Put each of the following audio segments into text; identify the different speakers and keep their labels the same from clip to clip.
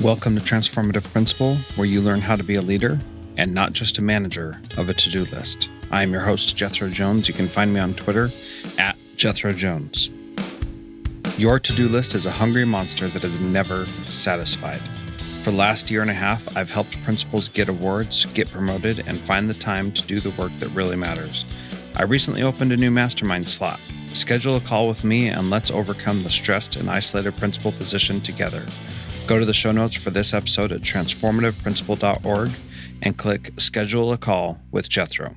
Speaker 1: Welcome to Transformative Principal, where you learn how to be a leader and not just a manager of a to-do list. I am your host, Jethro Jones. You can find me on Twitter at Jethro Jones. Your to-do list is a hungry monster that is never satisfied. For the last year and a half, I've helped principals get awards, get promoted, and find the time to do the work that really matters. I recently opened a new mastermind slot. Schedule a call with me and let's overcome the stressed and isolated principal position together. Go to the show notes for this episode at transformativeprincipal.org and click Schedule a Call with Jethro.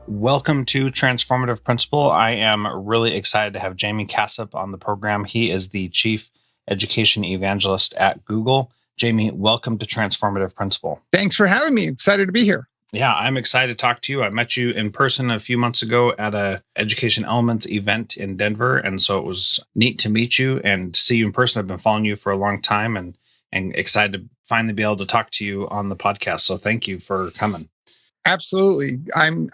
Speaker 1: Welcome to Transformative Principal. I am really excited to have Jaime Casap on the program. He is the Chief Education Evangelist at Google. Jaime, welcome to Transformative Principal.
Speaker 2: Thanks for having me. Excited to be here.
Speaker 1: Yeah, I'm excited to talk to you. I met you in person a few months ago at a Education Elements event in Denver. And so it was neat to meet you and see you in person. I've been following you for a long time and excited to finally be able to talk to you on the podcast. So thank you for coming.
Speaker 2: Absolutely. I'm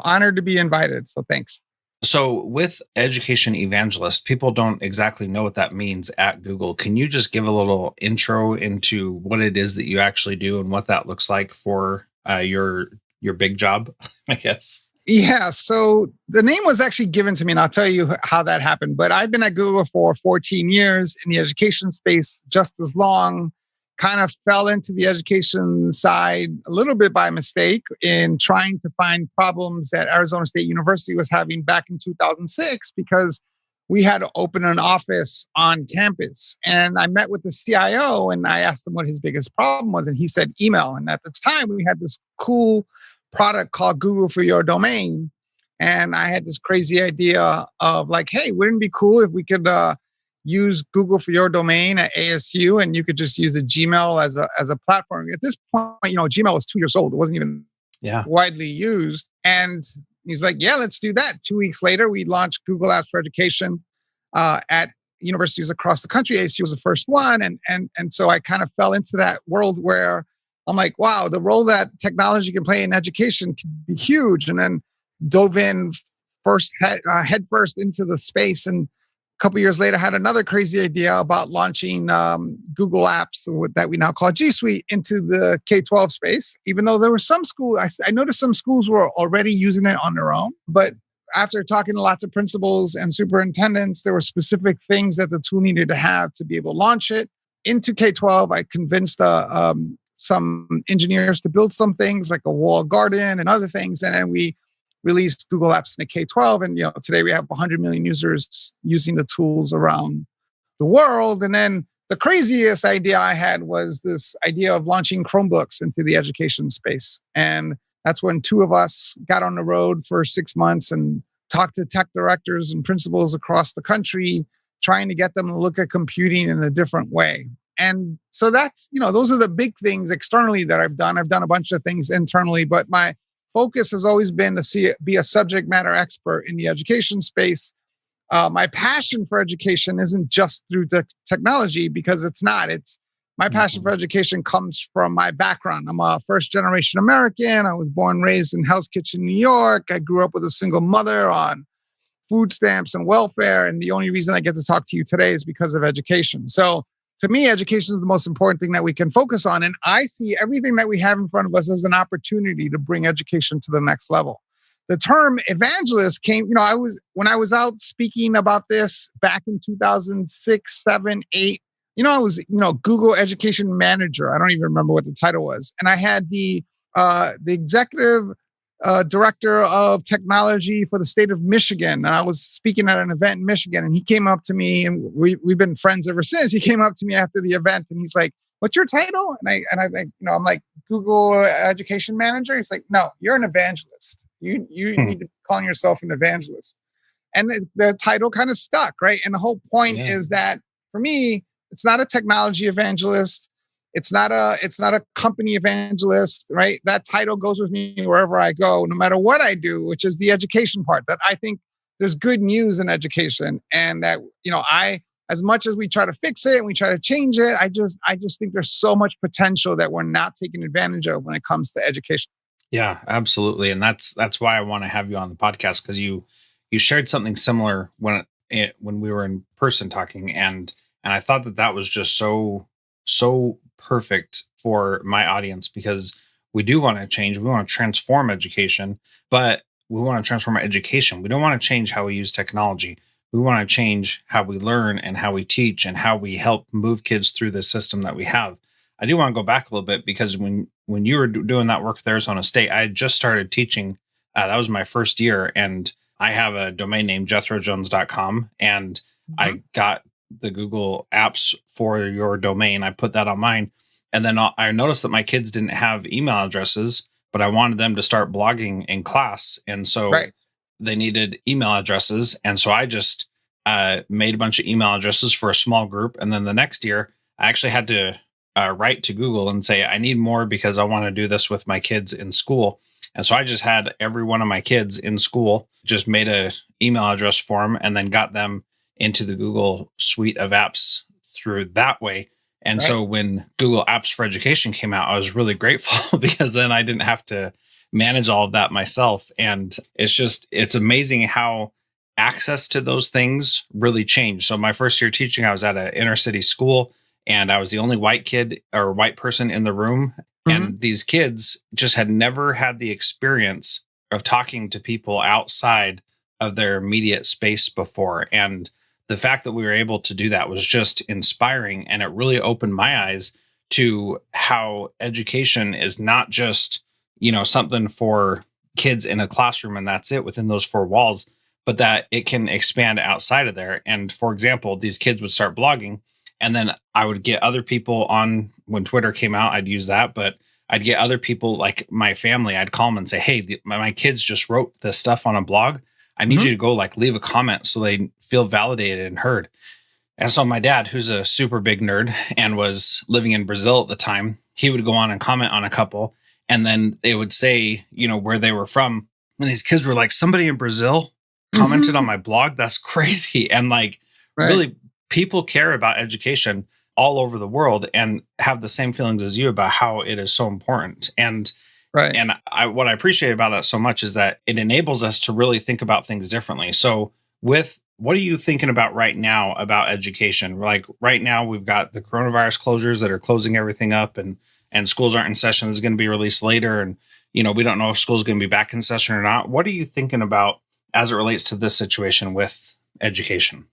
Speaker 2: honored to be invited. So thanks.
Speaker 1: So with Education Evangelist, people don't exactly know what that means at Google. Can you just give a little intro into what it is that you actually do and what that looks like for your big job, I guess?
Speaker 2: Yeah. So the name was actually given to me, and I'll tell you how that happened. But I've been at Google for 14 years in the education space, just as long. Kind of fell into the education side a little bit by mistake in trying to find problems that Arizona State University was having back in 2006, because we had to open an office on campus. And I met with the CIO and I asked him what his biggest problem was. And he said email. And at the time we had this cool product called Google for Your Domain. And I had this crazy idea of like, hey, wouldn't it be cool if we could use Google for Your Domain at ASU and you could just use a Gmail as a platform. At this point, Gmail was 2 years old. It wasn't even widely used. And he's like, yeah, let's do that. 2 weeks later, we launched Google Apps for Education at universities across the country. ASU was the first one. And so I kind of fell into that world where I'm like, wow, the role that technology can play in education can be huge. And then dove in head first into the space. And a couple of years later, had another crazy idea about launching Google Apps that we now call G Suite into the K-12 space, even though there were some schools, I noticed some schools were already using it on their own. But after talking to lots of principals and superintendents, there were specific things that the tool needed to have to be able to launch it into K-12. I convinced some engineers to build some things like a walled garden and other things. And then we released Google Apps in the K-12. And today we have 100 million users using the tools around the world. And then the craziest idea I had was this idea of launching Chromebooks into the education space. And that's when two of us got on the road for 6 months and talked to tech directors and principals across the country, trying to get them to look at computing in a different way. And so that's, those are the big things externally that I've done. I've done a bunch of things internally, but my focus has always been to be a subject matter expert in the education space. My passion for education isn't just through the technology, because it's not. It's my passion for education comes from my background. I'm a first-generation American. I was born and raised in Hell's Kitchen, New York. I grew up with a single mother on food stamps and welfare. And the only reason I get to talk to you today is because of education. So to me, education is the most important thing that we can focus on. And I see everything that we have in front of us as an opportunity to bring education to the next level. The term evangelist came, when I was out speaking about this back in 2006, 7, 8, I was, Google Education Manager. I don't even remember what the title was. And I had the executive director of technology for the state of Michigan. And I was speaking at an event in Michigan, and he came up to me, and we've been friends ever since. He came up to me after the event and he's like, what's your title? And I'm like, Google Education Manager. He's like, no, you're an evangelist. You need to be calling yourself an evangelist. And the title kind of stuck, right? And the whole point is that for me, it's not a technology evangelist. It's not a company evangelist, right? That title goes with me wherever I go, no matter what I do, which is the education part. That I think there's good news in education, and that as much as we try to fix it and we try to change it, I just think there's so much potential that we're not taking advantage of when it comes to education.
Speaker 1: Yeah, absolutely, and that's why I want to have you on the podcast, because you shared something similar when we were in person talking, and I thought that was just so so perfect for my audience because we do want to change. We want to transform education, but we want to transform our education. We don't want to change how we use technology. We want to change how we learn and how we teach and how we help move kids through the system that we have. I do want to go back a little bit because when you were doing that work with Arizona State, I had just started teaching. That was my first year, and I have a domain name, jethrojones.com, and I got the Google apps for your domain. I put that on mine. And then I noticed that my kids didn't have email addresses, but I wanted them to start blogging in class. And so they needed email addresses. And so I just made a bunch of email addresses for a small group. And then the next year, I actually had to write to Google and say, I need more because I want to do this with my kids in school. And so I just had every one of my kids in school, just made a email address form and then got them into the Google suite of apps through that way. And so when Google Apps for Education came out, I was really grateful because then I didn't have to manage all of that myself. And it's amazing how access to those things really changed. So my first year teaching, I was at an inner city school and I was the only white kid or white person in the room. And these kids just had never had the experience of talking to people outside of their immediate space before. And the fact that we were able to do that was just inspiring. And it really opened my eyes to how education is not just, something for kids in a classroom and that's it within those four walls, but that it can expand outside of there. And for example, these kids would start blogging and then I would get other people on when Twitter came out, I'd use that, but I'd get other people like my family. I'd call them and say, hey, my kids just wrote this stuff on a blog. I need you to go leave a comment so they feel validated and heard. And so my dad, who's a super big nerd and was living in Brazil at the time, he would go on and comment on a couple. And then they would say, where they were from. And these kids were like, somebody in Brazil commented on my blog. That's crazy. And really people care about education all over the world and have the same feelings as you about how it is so important. And what I appreciate about that so much is that it enables us to really think about things differently. So what are you thinking about right now about education? Like right now we've got the coronavirus closures that are closing everything up and schools aren't in session. This is going to be released later. And, we don't know if school's going to be back in session or not. What are you thinking about as it relates to this situation with education?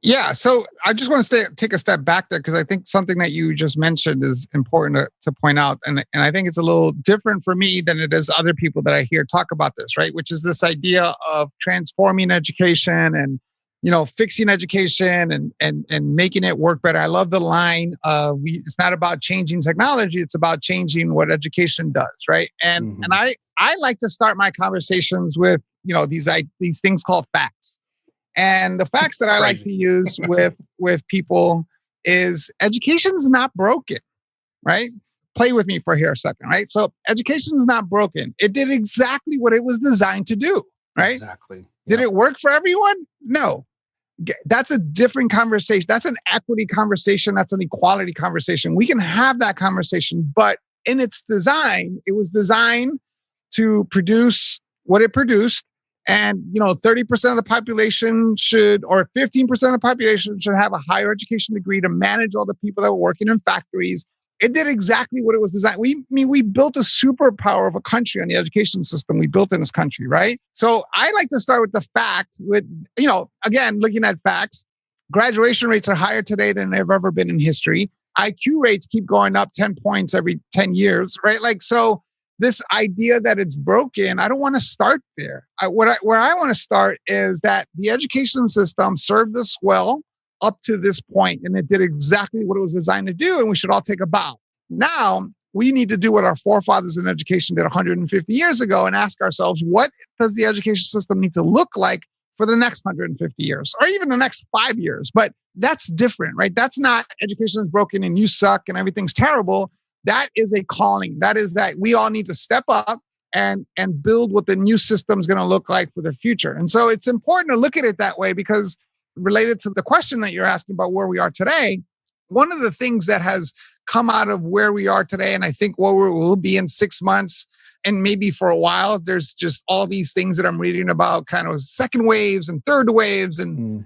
Speaker 2: Yeah. So I just want to take a step back there because I think something that you just mentioned is important to point out. And I think it's a little different for me than it is other people that I hear talk about this, right? Which is this idea of transforming education and, fixing education and making it work better. I love the line of it's not about changing technology, it's about changing what education does, right? And I like to start my conversations with, these things called facts. And the facts that I like to use with people is education's not broken, right? Play with me for here a second, right? So education's not broken. It did exactly what it was designed to do, right?
Speaker 1: Exactly.
Speaker 2: Did it work for everyone? No. That's a different conversation. That's an equity conversation. That's an equality conversation. We can have that conversation, but in its design, it was designed to produce what it produced. And, 30% of the population or 15% of the population should have a higher education degree to manage all the people that were working in factories. It did exactly what it was designed. We built a superpower of a country on the education system we built in this country, right? So I like to start with the fact again, looking at facts, graduation rates are higher today than they've ever been in history. IQ rates keep going up 10 points every 10 years, right? So this idea that it's broken, I don't want to start there. Where I want to start is that the education system served us well up to this point, and it did exactly what it was designed to do, and we should all take a bow. Now, we need to do what our forefathers in education did 150 years ago and ask ourselves, what does the education system need to look like for the next 150 years, or even the next 5 years? But that's different, right? That's not education is broken and you suck and everything's terrible. That is a calling. That we all need to step up and build what the new system is going to look like for the future. And so it's important to look at it that way because related to the question that you're asking about where we are today, one of the things that has come out of where we are today, and I think where we'll be in 6 months and maybe for a while, there's just all these things that I'm reading about kind of second waves and third waves and,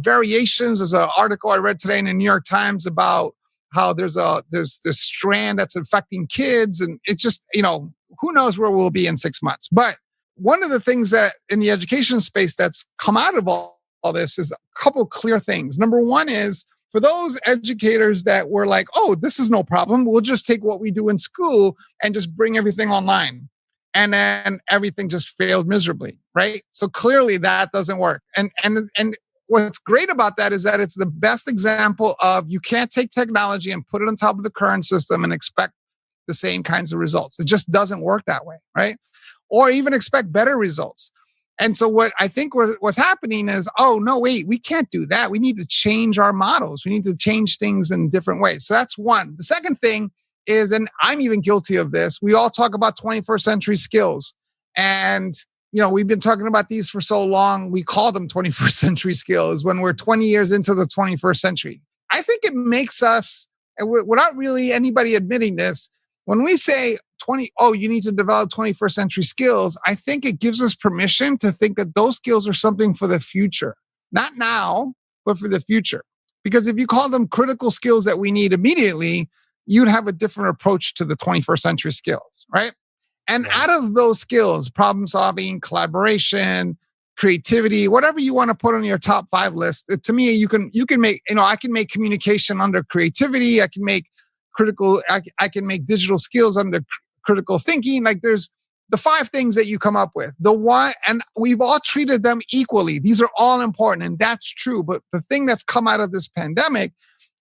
Speaker 2: variations. There's an article I read today in the New York Times about how there's this strand that's affecting kids, and it just, who knows where we'll be in 6 months. But one of the things that in the education space that's come out of all this is a couple clear things. Number one is, for those educators that were like, oh, this is no problem, we'll just take what we do in school and just bring everything online. And then everything just failed miserably, right? So clearly that doesn't work. And what's great about that is that it's the best example of, you can't take technology and put it on top of the current system and expect the same kinds of results. It just doesn't work that way, right? Or even expect better results. And so what I think was happening is, oh, no, wait, we can't do that. We need to change our models. We need to change things in different ways. So that's one. The second thing is, and I'm even guilty of this, we all talk about 21st century skills. And, we've been talking about these for so long, we call them 21st century skills when we're 20 years into the 21st century. I think it makes us, and without really anybody admitting this, when we say you need to develop 21st century skills, I think it gives us permission to think that those skills are something for the future. Not now, but for the future. Because if you call them critical skills that we need immediately, you'd have a different approach to the 21st century skills, right? And out of those skills, problem solving, collaboration, creativity, whatever you want to put on your top 5 list, to me, you can make, I can make communication under creativity. I can make I can make digital skills under critical thinking. Like, there's the 5 things that you come up with. The one, and we've all treated them equally. These are all important, and that's true. But the thing that's come out of this pandemic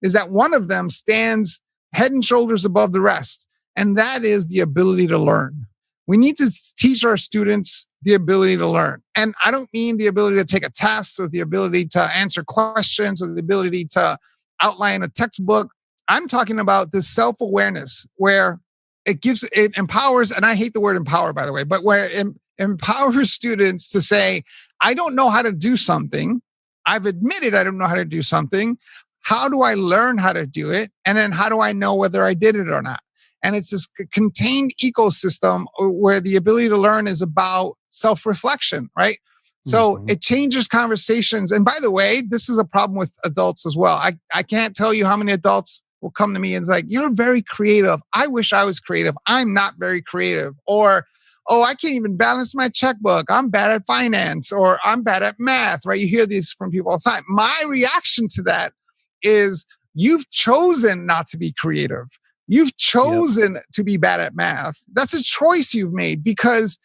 Speaker 2: is that one of them stands head and shoulders above the rest, and that is the ability to learn. We need to teach our students the ability to learn. And I don't mean the ability to take a test or the ability to answer questions or the ability to outline a textbook. I'm talking about this self-awareness where it empowers, and I hate the word empower, by the way, but where it empowers students to say, I don't know how to do something. I've admitted I don't know how to do something. How do I learn how to do it? And then how do I know whether I did it or not? And it's this contained ecosystem where the ability to learn is about self-reflection, right? So it changes conversations. And by the way, this is a problem with adults as well. I can't tell you how many adults will come to me and it's like, you're very creative. I wish I was creative. I'm not very creative. Or, oh, I can't even balance my checkbook. I'm bad at finance, or I'm bad at math, right? You hear these from people all the time. My reaction to that is, you've chosen not to be creative. You've chosen to be bad at math. That's a choice you've made, because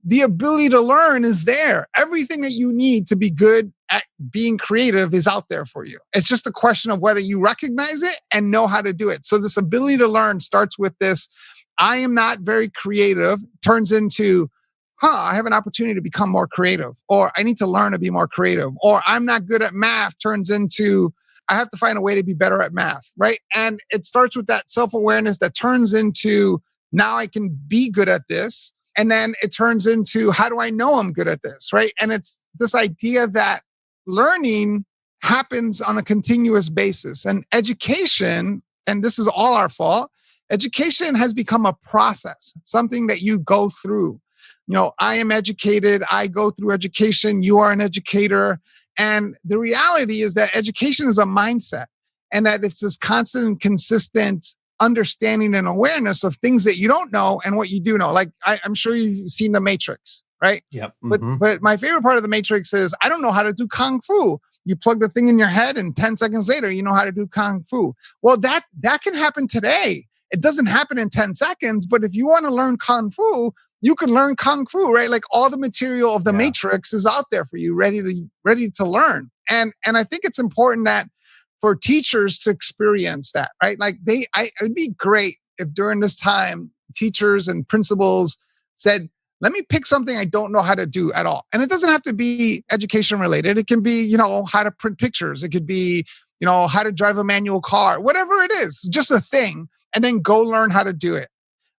Speaker 2: the ability to learn is there. Everything that you need to be good at being creative is out there for you. It's just a question of whether you recognize it and know how to do it. So this ability to learn starts with this, I am not very creative, turns into, I have an opportunity to become more creative, or I need to learn to be more creative, or I'm not good at math, turns into, I have to find a way to be better at math, right? And it starts with that self-awareness that turns into, now I can be good at this. And then it turns into, how do I know I'm good at this, right? And it's this idea that learning happens on a continuous basis. And education, and this is all our fault, education has become a process, something that you go through. I am educated, I go through education, you are an educator. And the reality is that education is a mindset, and that it's this constant and consistent understanding and awareness of things that you don't know and what you do know. Like, I'm sure you've seen The Matrix, right?
Speaker 1: Yep.
Speaker 2: But my favorite part of The Matrix is, I don't know how to do Kung Fu. You plug the thing in your head and 10 seconds later, you know how to do Kung Fu. Well, that can happen today. It doesn't happen in 10 seconds, but if you want to learn Kung Fu, you can learn Kung Fu, right? Like, all the material of The Matrix is out there for you, ready to learn. And I think it's important that for teachers to experience that, right? Like, it'd be great if during this time, teachers and principals said, let me pick something I don't know how to do at all. And it doesn't have to be education related. It can be, how to print pictures. It could be, how to drive a manual car, whatever it is, just a thing, and then go learn how to do it.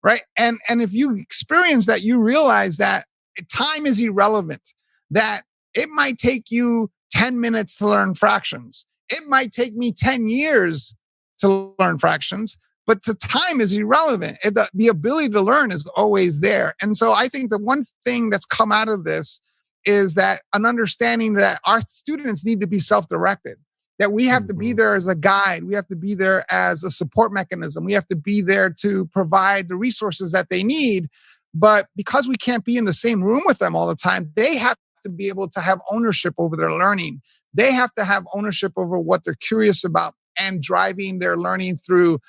Speaker 2: Right. And if you experience that, you realize that time is irrelevant, that it might take you 10 minutes to learn fractions. It might take me 10 years to learn fractions, but the time is irrelevant. The ability to learn is always there. And so I think the one thing that's come out of this is that an understanding that our students need to be self-directed, that we have to be there as a guide. We have to be there as a support mechanism. We have to be there to provide the resources that they need. But because we can't be in the same room with them all the time, they have to be able to have ownership over their learning. They have to have ownership over what they're curious about and driving their learning through,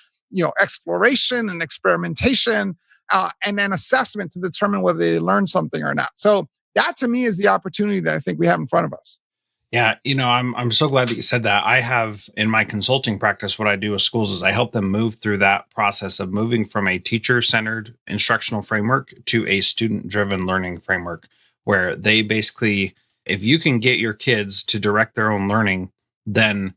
Speaker 2: exploration and experimentation, and then assessment to determine whether they learn something or not. So that to me is the opportunity that I think we have in front of us.
Speaker 1: Yeah, I'm so glad that you said that. I have in my consulting practice, what I do with schools is I help them move through that process of moving from a teacher-centered instructional framework to a student-driven learning framework, where they basically, if you can get your kids to direct their own learning, then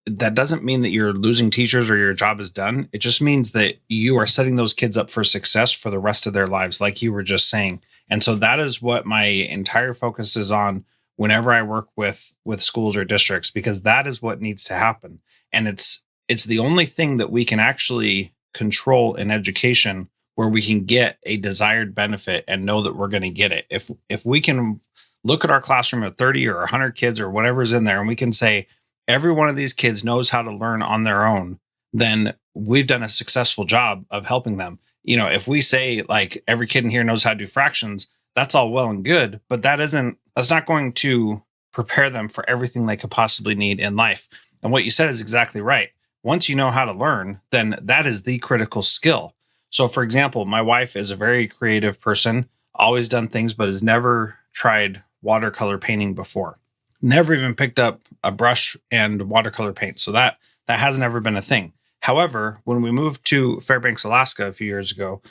Speaker 1: that doesn't mean that you're losing teachers or your job is done. It just means that you are setting those kids up for success for the rest of their lives, like you were just saying. And so that is what my entire focus is on whenever I work with schools or districts, because that is what needs to happen. And it's the only thing that we can actually control in education where we can get a desired benefit and know that we're going to get it. If we can look at our classroom of 30 or 100 kids or whatever's in there, and we can say, every one of these kids knows how to learn on their own, then we've done a successful job of helping them. If we say like every kid in here knows how to do fractions, that's all well and good, but that's not going to prepare them for everything they could possibly need in life. And what you said is exactly right. Once you know how to learn, then that is the critical skill. So for example, my wife is a very creative person, always done things, but has never tried watercolor painting before. Never even picked up a brush and watercolor paint. So that hasn't ever been a thing. However, when we moved to Fairbanks, Alaska a few years ago,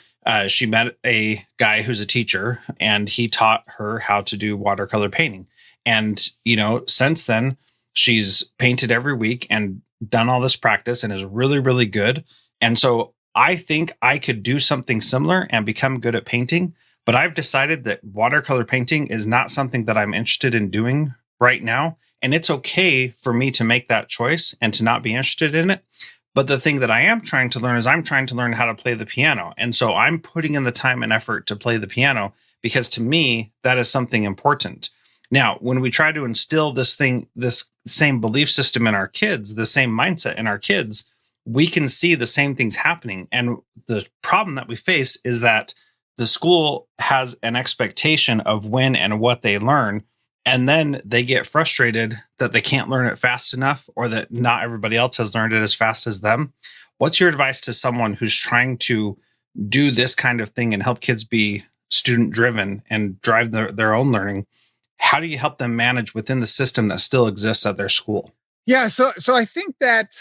Speaker 1: she met a guy who's a teacher, and he taught her how to do watercolor painting. And, since then, she's painted every week and done all this practice and is really, really good. And so I think I could do something similar and become good at painting. But I've decided that watercolor painting is not something that I'm interested in doing right now. And it's okay for me to make that choice and to not be interested in it. But the thing that I am trying to learn is I'm trying to learn how to play the piano. And so I'm putting in the time and effort to play the piano because to me, that is something important. Now, when we try to instill this same belief system in our kids, the same mindset in our kids, we can see the same things happening. And the problem that we face is that the school has an expectation of when and what they learn. And then they get frustrated that they can't learn it fast enough or that not everybody else has learned it as fast as them. What's your advice to someone who's trying to do this kind of thing and help kids be student driven and drive their own learning? How do you help them manage within the system that still exists at their school?
Speaker 2: Yeah. So I think that,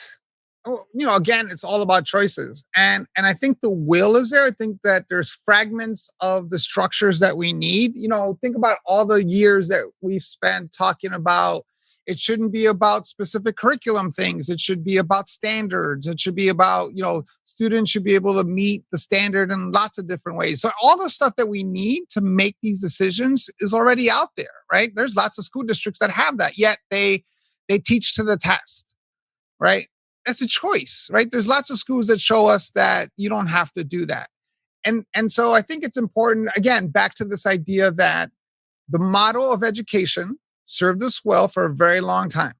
Speaker 2: again, it's all about choices. And I think the will is there. I think that there's fragments of the structures that we need. Think about all the years that we've spent talking about it shouldn't be about specific curriculum things. It should be about standards. It should be about, students should be able to meet the standard in lots of different ways. So all the stuff that we need to make these decisions is already out there, right? There's lots of school districts that have that, yet they teach to the test, right? That's a choice, right? There's lots of schools that show us that you don't have to do that. And so I think it's important, again, back to this idea that the model of education served us well for a very long time.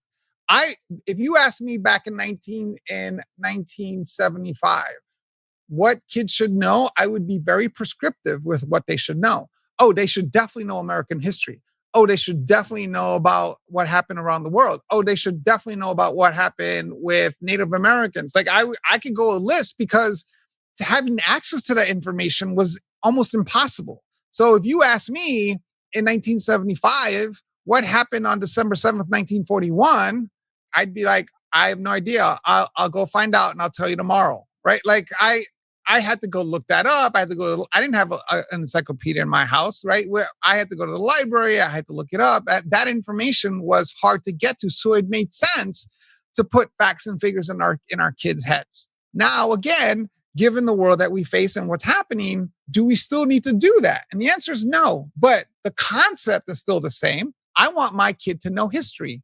Speaker 2: If you asked me back in 1975, what kids should know, I would be very prescriptive with what they should know. Oh, they should definitely know American history. Oh, they should definitely know about what happened around the world. Oh, they should definitely know about what happened with Native Americans. Like I could go a list because having access to that information was almost impossible. So if you ask me in 1975, what happened on December 7th, 1941, I'd be like, I have no idea. I'll go find out and I'll tell you tomorrow, right? Like I had to go look that up. I didn't have an encyclopedia in my house, right? Where I had to go to the library. I had to look it up. That information was hard to get to. So it made sense to put facts and figures in our kids' heads. Now, again, given the world that we face and what's happening, do we still need to do that? And the answer is no, but the concept is still the same. I want my kid to know history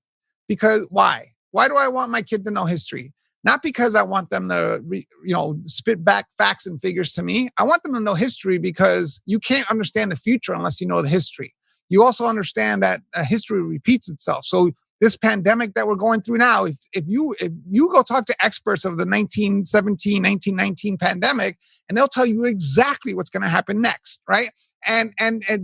Speaker 2: because why? Why do I want my kid to know history? Not because I want them to, spit back facts and figures to me. I want them to know history because you can't understand the future unless you know the history. You also understand that history repeats itself. So this pandemic that we're going through now, if you go talk to experts of the 1917, 1919 pandemic, and they'll tell you exactly what's going to happen next, right? And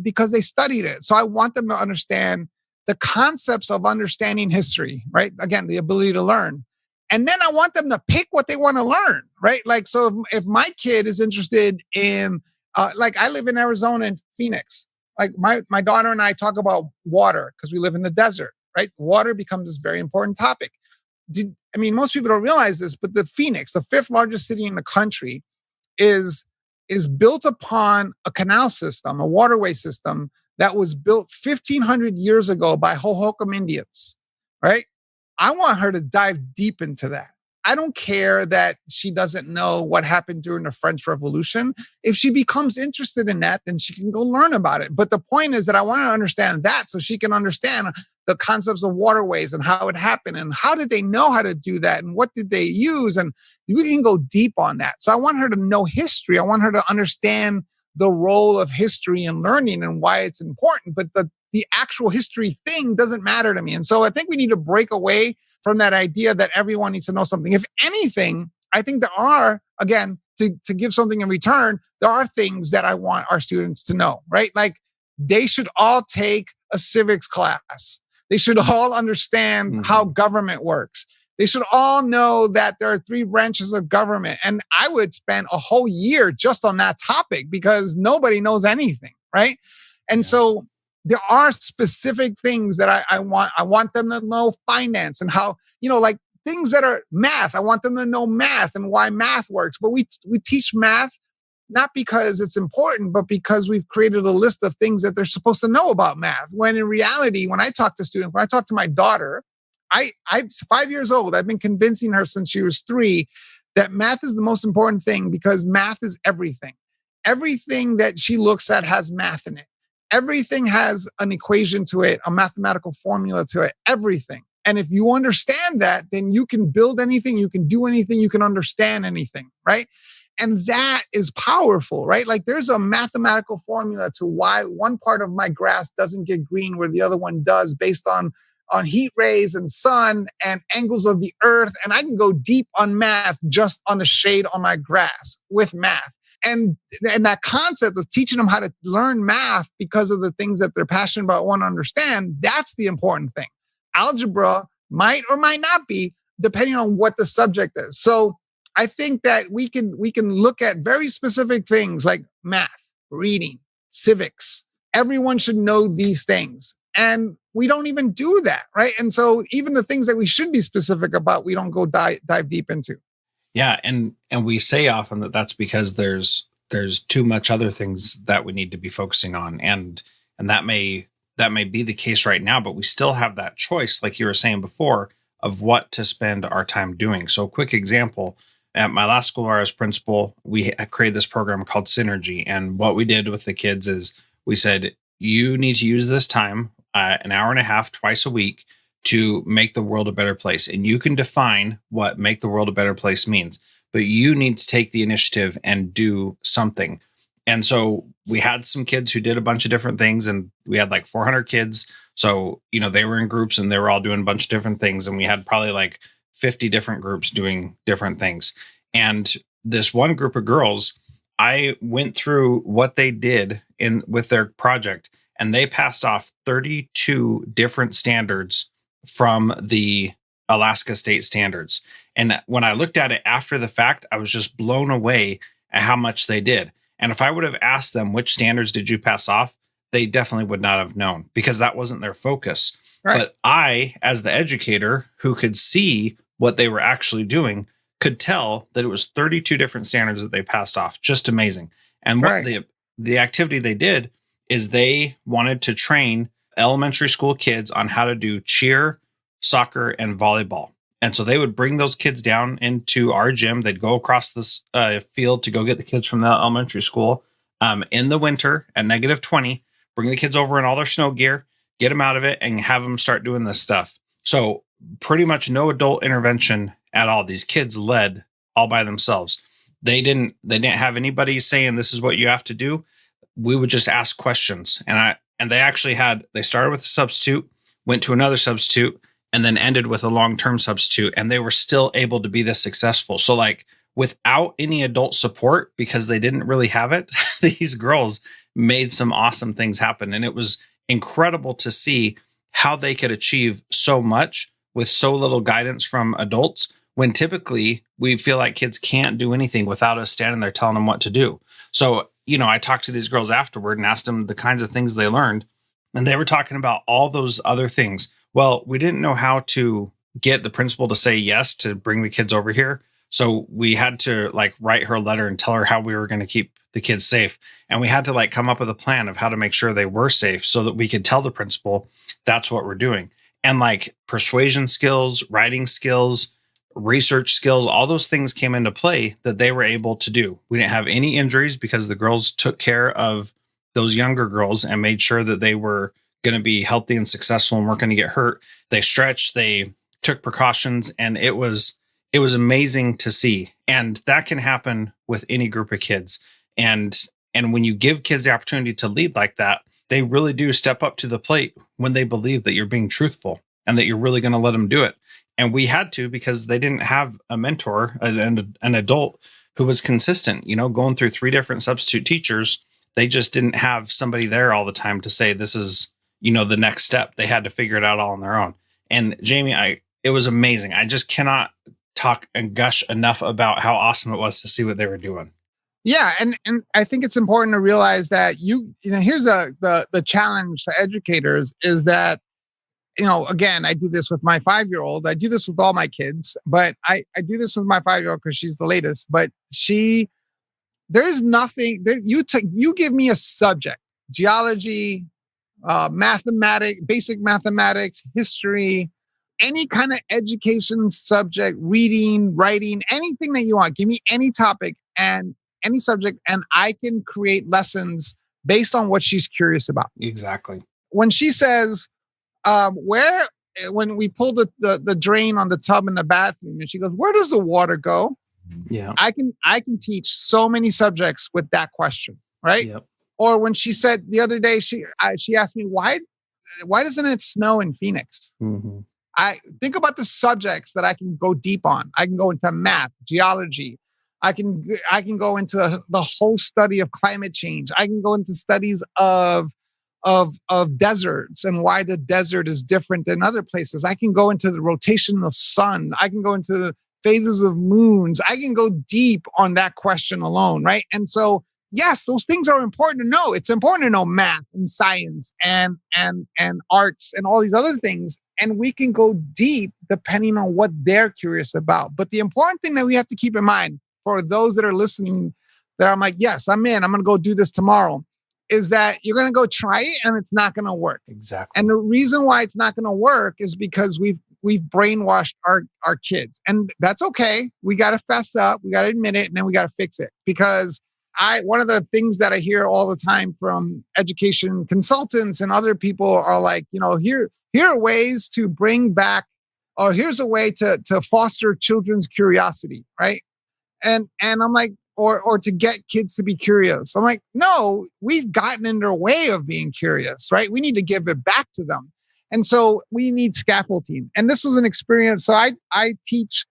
Speaker 2: because they studied it. So I want them to understand the concepts of understanding history, right? Again, the ability to learn. And then I want them to pick what they want to learn, right? Like, so if my kid is interested in, like I live in Arizona and Phoenix, like my daughter and I talk about water because we live in the desert, right? Water becomes this very important topic. Most people don't realize this, but the Phoenix, the fifth largest city in the country, is built upon a canal system, a waterway system that was built 1,500 years ago by Hohokam Indians, right? I want her to dive deep into that. I don't care that she doesn't know what happened during the French Revolution. If she becomes interested in that, then she can go learn about it. But the point is that I want to understand that so she can understand the concepts of waterways and how it happened and how did they know how to do that and what did they use, and we can go deep on that. So I want her to know history. I want her to understand the role of history in learning and why it's important. But the actual history thing doesn't matter to me. And so I think we need to break away from that idea that everyone needs to know something. If anything, I think there are, again, to give something in return, there are things that I want our students to know, right? Like they should all take a civics class. They should all understand how government works. They should all know that there are 3 branches of government. And I would spend a whole year just on that topic because nobody knows anything, right? And so there are specific things that I want. I want them to know finance and how, like things that are math. I want them to know math and why math works. But we teach math not because it's important, but because we've created a list of things that they're supposed to know about math. When in reality, when I talk to students, when I talk to my daughter, I'm 5 years old. I've been convincing her since she was 3 that math is the most important thing because math is everything. Everything that she looks at has math in it. Everything has an equation to it, a mathematical formula to it, everything. And if you understand that, then you can build anything, you can do anything, you can understand anything, right? And that is powerful, right? Like there's a mathematical formula to why one part of my grass doesn't get green where the other one does based on heat rays and sun and angles of the earth. And I can go deep on math just on the shade on my grass with math. And that concept of teaching them how to learn math because of the things that they're passionate about, want to understand, that's the important thing. Algebra might or might not be, depending on what the subject is. So I think that we can look at very specific things like math, reading, civics. Everyone should know these things. And we don't even do that, right? And so even the things that we should be specific about, we don't go dive deep into.
Speaker 1: Yeah, and we say often that that's because there's too much other things that we need to be focusing on, and that may be the case right now, but we still have that choice, like you were saying before, of what to spend our time doing. So, a quick example: at my last school where I was principal, we created this program called Synergy, and what we did with the kids is we said, you need to use this time, an hour and a half twice a week, to make the world a better place. And you can define what make the world a better place means, but you need to take the initiative and do something. And so we had some kids who did a bunch of different things, and we had like 400 kids. So, they were in groups and they were all doing a bunch of different things. And we had probably like 50 different groups doing different things. And this one group of girls, I went through what they did with their project, and they passed off 32 different standards from the Alaska state standards. And when I looked at it after the fact, I was just blown away at how much they did. And if I would have asked them, which standards did you pass off? They definitely would not have known because that wasn't their focus. Right. But I, as the educator who could see what they were actually doing, could tell that it was 32 different standards that they passed off. Just amazing. And what the activity they did is they wanted to train elementary school kids on how to do cheer, soccer, and volleyball. And so they would bring those kids down into our gym. They'd go across this field to go get the kids from the elementary school in the winter at -20, bring the kids over in all their snow gear, get them out of it, and have them start doing this stuff. So pretty much no adult intervention at all. These kids led all by themselves. They didn't have anybody saying this is what you have to do. We would just ask questions. And they started with a substitute, went to another substitute, and then ended with a long-term substitute, and they were still able to be this successful. So like without any adult support, because they didn't really have it, these girls made some awesome things happen. And it was incredible to see how they could achieve so much with so little guidance from adults, when typically we feel like kids can't do anything without us standing there telling them what to do. So, I talked to these girls afterward and asked them the kinds of things they learned. And they were talking about all those other things. Well, we didn't know how to get the principal to say yes to bring the kids over here. So we had to like write her a letter and tell her how we were going to keep the kids safe. And we had to like come up with a plan of how to make sure they were safe so that we could tell the principal that's what we're doing. And like persuasion skills, writing skills, research skills, all those things came into play that they were able to do. We didn't have any injuries because the girls took care of those younger girls and made sure that they were going to be healthy and successful and weren't going to get hurt. They stretched, they took precautions, and it was amazing to see. And that can happen with any group of kids. And when you give kids the opportunity to lead like that, they really do step up to the plate when they believe that you're being truthful and that you're really going to let them do it. And we had to, because they didn't have a mentor, an adult who was consistent, going through 3 different substitute teachers. They just didn't have somebody there all the time to say, this is, the next step. They had to figure it out all on their own. And Jaime, it was amazing. I just cannot talk and gush enough about how awesome it was to see what they were doing.
Speaker 2: Yeah. And I think it's important to realize that here's the challenge to educators is that, again, I do this with my 5-year-old. I do this with all my kids, but I do this with my 5-year-old because she's the latest. But there's nothing that you give me a subject, geology, basic mathematics, history, any kind of education subject, reading, writing, anything that you want. Give me any topic and any subject, and I can create lessons based on what she's curious about.
Speaker 1: Exactly.
Speaker 2: When she says, when we pull the drain on the tub in the bathroom, and she goes, where does the water go?
Speaker 1: Yeah.
Speaker 2: I can teach so many subjects with that question, right?
Speaker 1: Yep.
Speaker 2: Or when she said the other day, she asked me, why doesn't it snow in Phoenix?
Speaker 1: Mm-hmm.
Speaker 2: I think about the subjects that I can go deep on. I can go into math, geology. I can go into the whole study of climate change. I can go into studies of deserts and why the desert is different than other places. I can go into the rotation of sun. I can go into the phases of moons. I can go deep on that question alone, right? And so, yes, those things are important to know. It's important to know math and science and arts and all these other things. And we can go deep depending on what they're curious about. But the important thing that we have to keep in mind for those that are listening, that I'm like, yes, I'm in, I'm going to go do this tomorrow, is that you're going to go try it and it's not going to work.
Speaker 1: Exactly.
Speaker 2: And the reason why it's not going to work is because we've brainwashed our kids. And that's okay. We got to fess up. We got to admit it. And then we got to fix it. Because one of the things that I hear all the time from education consultants and other people are like, here are ways to bring back, or here's a way to foster children's curiosity, right? And I'm like, or to get kids to be curious. I'm like, no, we've gotten in their way of being curious, right? We need to give it back to them. And so we need scaffolding. And this was an experience. So I teach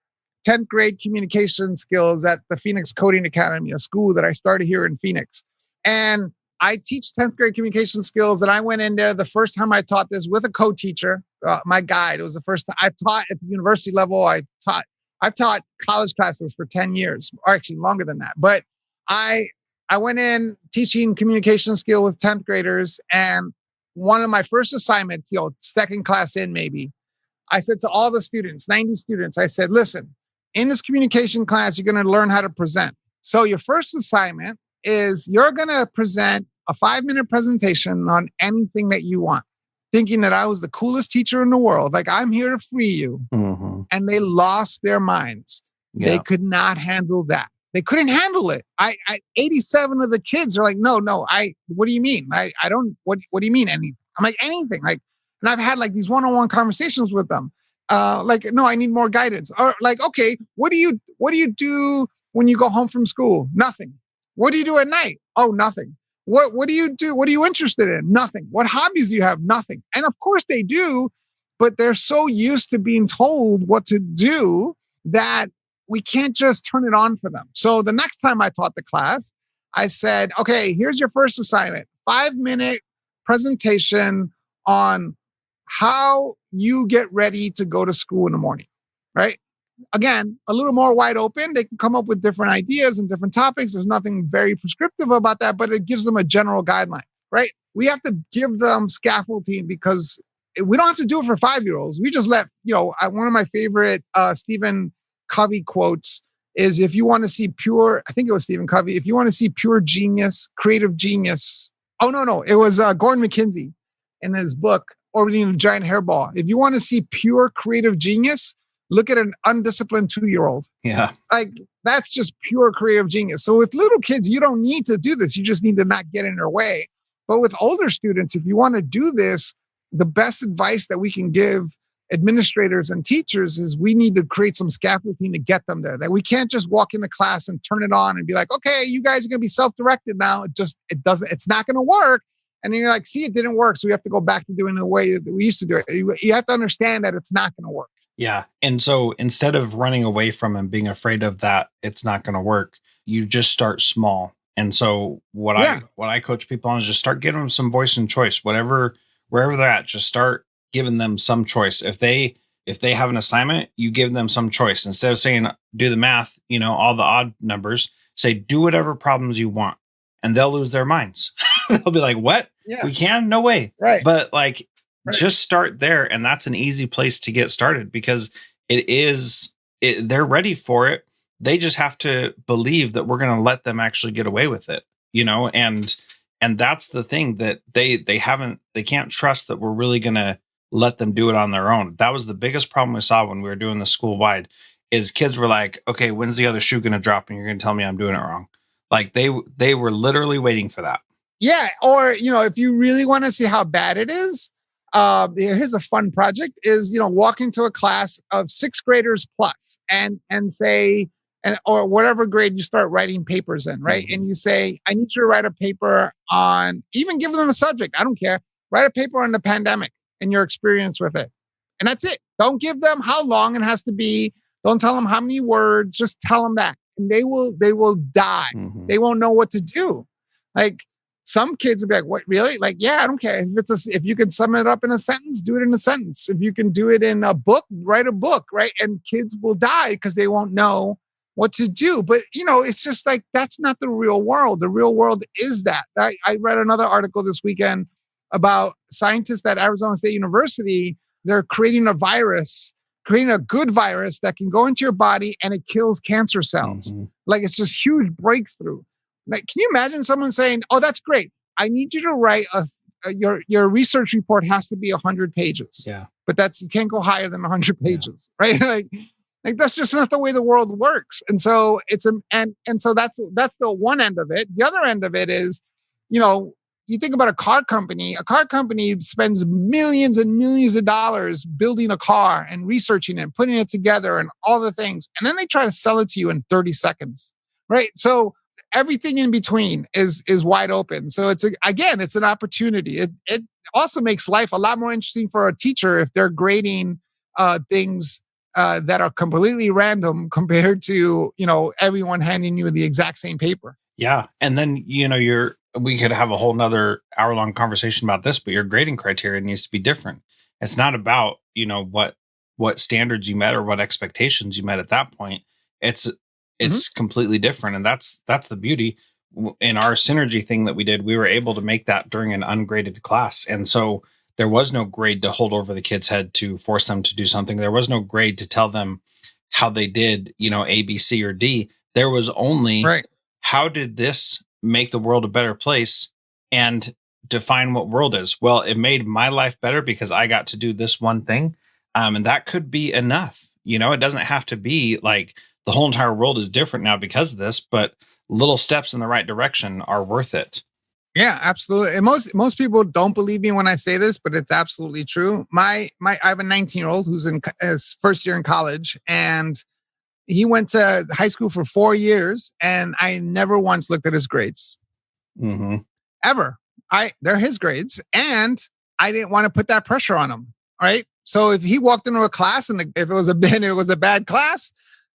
Speaker 2: 10th grade communication skills at the Phoenix Coding Academy, a school that I started here in Phoenix. And I teach 10th grade communication skills. And I went in there the first time I taught this with a co-teacher, my guide. It was the first time I've taught at the university level. I've taught college classes for 10 years, or actually longer than that. But I went in teaching communication skill with 10th graders. And one of my first assignments, second class in maybe, I said to all the students, 90 students, I said, listen, in this communication class, you're going to learn how to present. So your first assignment is you're going to present a 5-minute presentation on anything that you want, thinking that I was the coolest teacher in the world. Like, I'm here to free you. Mm-hmm. And they lost their minds. Yeah. They could not handle that. They couldn't handle it. 87 of the kids are like, no, what do you mean? I don't, what do you mean anything? I'm like, anything. Like, and I've had like these one-on-one conversations with them. Like, no, I need more guidance. Or like, okay, what do you do when you go home from school? Nothing. What do you do at night? Oh, nothing. What do you do? What are you interested in? Nothing. What hobbies do you have? Nothing. And of course they do. but they're so used to being told what to do that we can't just turn it on for them. So the next time I taught the class, I said, okay, here's your first assignment, 5-minute presentation on how you get ready to go to school in the morning, right? Again, a little more wide open. They can come up with different ideas and different topics. There's nothing very prescriptive about that, but it gives them a general guideline, right? We have to give them scaffolding because we don't have to do it for 5-year-olds. We just let, one of my favorite Stephen Covey quotes is, if you want to see pure, I think it was Stephen Covey, if you want to see pure genius, creative genius. Oh, no, it was Gordon McKenzie in his book, Orbiting a Giant Hairball. If you want to see pure creative genius, look at an undisciplined 2-year-old.
Speaker 1: Yeah.
Speaker 2: Like, that's just pure creative genius. So with little kids, you don't need to do this. You just need to not get in their way. But with older students, if you want to do this, the best advice that we can give administrators and teachers is we need to create some scaffolding to get them there. That we can't just walk into class and turn it on and be like, okay, you guys are going to be self-directed now. It's not going to work. And then you're like, see, it didn't work. So we have to go back to doing it the way that we used to do it. You have to understand that it's not going to work.
Speaker 1: Yeah. And so instead of running away from and being afraid of that, it's not going to work, you just start small. And so what I coach people on is just start giving them some voice and choice, wherever they're at, just start giving them some choice. If they have an assignment, you give them some choice. Instead of saying, do the math, all the odd numbers, say, do whatever problems you want, and they'll lose their minds. They'll be like, what?
Speaker 2: Yeah.
Speaker 1: We can? No way.
Speaker 2: Right.
Speaker 1: But just start there. And that's an easy place to get started because they're ready for it. They just have to believe that we're going to let them actually get away with it, and that's the thing, that they can't trust that we're really going to let them do it on their own. That was the biggest problem we saw when we were doing the school wide, is kids were like, okay, when's the other shoe going to drop? And you're going to tell me I'm doing it wrong. Like they were literally waiting for that.
Speaker 2: Yeah. Or, if you really want to see how bad it is, here's a fun project is, walk into a class of 6th graders plus and say, or whatever grade you start writing papers in, right? Mm-hmm. And you say, I need you to write a paper on, even give them a subject, I don't care. Write a paper on the pandemic and your experience with it. And that's it. Don't give them how long it has to be. Don't tell them how many words, just tell them that. And they will die. Mm-hmm. They won't know what to do. Like, some kids will be like, what, really? Like, yeah, I don't care. If you can sum it up in a sentence, do it in a sentence. If you can do it in a book, write a book, right? And kids will die because they won't know what to do. But, it's just like, that's not the real world. The real world is that. I read another article this weekend about scientists at Arizona State University. They're creating a good virus that can go into your body and it kills cancer cells. Mm-hmm. Like, it's just huge breakthrough. Like, can you imagine someone saying, oh, that's great. I need you to write your research report has to be 100 pages.
Speaker 1: Yeah.
Speaker 2: But you can't go higher than 100 pages, right? Like that's just not the way the world works. And so so that's the one end of it. The other end of it is, you think about a car company spends millions and millions of dollars building a car and researching it and putting it together and all the things. And then they try to sell it to you in 30 seconds, right? So everything in between is wide open. So it's an opportunity. It also makes life a lot more interesting for a teacher if they're grading things that are completely random compared to, everyone handing you the exact same paper.
Speaker 1: Yeah. And then, we could have a whole nother hour-long conversation about this, but your grading criteria needs to be different. It's not about, what standards you met or what expectations you met at that point. It's completely different. And that's the beauty. In our synergy thing that we did, we were able to make that during an ungraded class. And so there was no grade to hold over the kid's head to force them to do something. There was no grade to tell them how they did, A, B, C, or D. There was only, how did this make the world a better place, and define what world is? Well, it made my life better because I got to do this one thing. And that could be enough. It doesn't have to be like the whole entire world is different now because of this, but little steps in the right direction are worth it.
Speaker 2: Yeah, absolutely. And most people don't believe me when I say this, but it's absolutely true. I have a 19-year-old who's in his first year in college, and he went to high school for 4 years, and I never once looked at his grades.
Speaker 1: Mm-hmm.
Speaker 2: Ever. They're his grades, and I didn't want to put that pressure on him. Right. So if he walked into a class and if it was a bad class,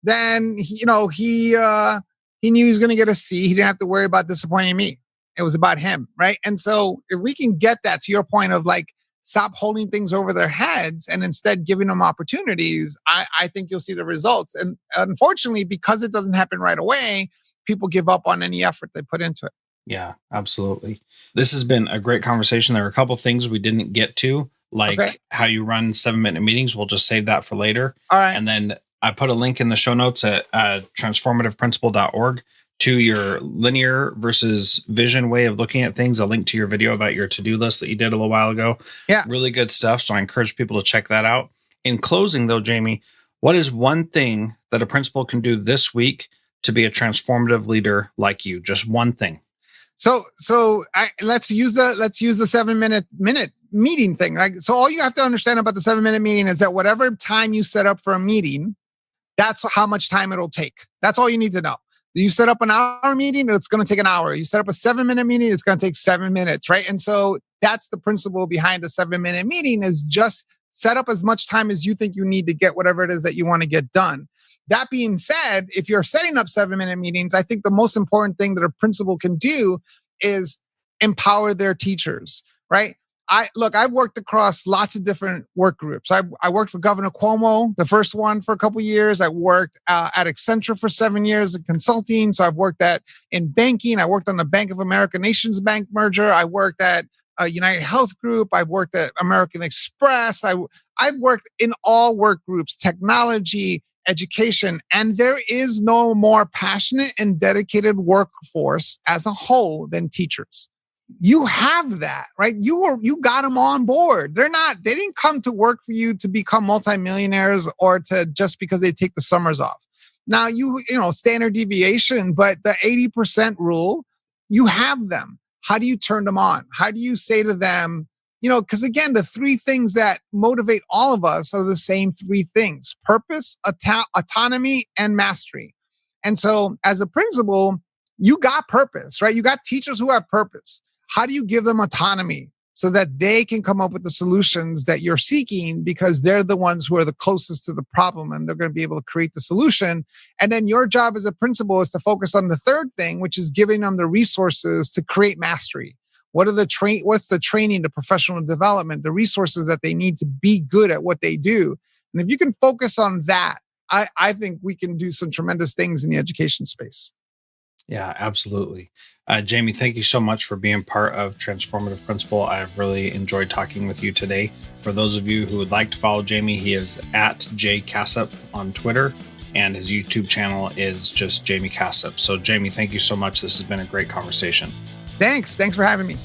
Speaker 2: then he knew he was going to get a C. He didn't have to worry about disappointing me. It was about him, right? And so if we can get that to your point of like, stop holding things over their heads and instead giving them opportunities, I think you'll see the results. And unfortunately, because it doesn't happen right away, people give up on any effort they put into it.
Speaker 1: Yeah, absolutely. This has been a great conversation. There are a couple things we didn't get to, like how you run 7-minute meetings. We'll just save that for later.
Speaker 2: All right.
Speaker 1: And then I put a link in the show notes at transformativeprincipal.org to your linear versus vision way of looking at things. A link to your video about your to-do list that you did a little while ago.
Speaker 2: Yeah.
Speaker 1: Really good stuff. So I encourage people to check that out. In closing though, Jaime, what is one thing that a principal can do this week to be a transformative leader like you? Just one thing.
Speaker 2: So let's use the 7-minute meeting thing. Like, so all you have to understand about the 7-minute meeting is that whatever time you set up for a meeting, that's how much time it'll take. That's all you need to know. You set up an hour meeting, it's going to take an hour. You set up a 7-minute meeting, it's going to take 7 minutes, right? And so that's the principle behind the 7-minute meeting, is just set up as much time as you think you need to get whatever it is that you want to get done. That being said, if you're setting up 7-minute meetings, I think the most important thing that a principal can do is empower their teachers, right? I've worked across lots of different work groups. I worked for Governor Cuomo, the first one, for a couple of years. I worked at Accenture for 7 years in consulting. So I've worked in banking. I worked on the Bank of America Nations Bank merger. I worked at United Health Group. I've worked at American Express. I've worked in all work groups, technology, education, and there is no more passionate and dedicated workforce as a whole than teachers. You have that, right? You got them on board. They didn't come to work for you to become multimillionaires or to just because they take the summers off. Now standard deviation, but the 80% rule, you have them. How do you turn them on? How do you say to them, because again, the three things that motivate all of us are the same three things: purpose, autonomy, and mastery. And so as a principal, you got purpose, right? You got teachers who have purpose. How do you give them autonomy so that they can come up with the solutions that you're seeking, because they're the ones who are the closest to the problem and they're going to be able to create the solution? And then your job as a principal is to focus on the third thing, which is giving them the resources to create mastery. What's the training, the professional development, the resources that they need to be good at what they do? And if you can focus on that, I think we can do some tremendous things in the education space.
Speaker 1: Yeah, absolutely. Jaime, thank you so much for being part of Transformative Principal. I've really enjoyed talking with you today. For those of you who would like to follow Jaime, he is at Casap on Twitter, and his YouTube channel is just Jaime Casap. So Jaime, thank you so much. This has been a great conversation.
Speaker 2: Thanks for having me.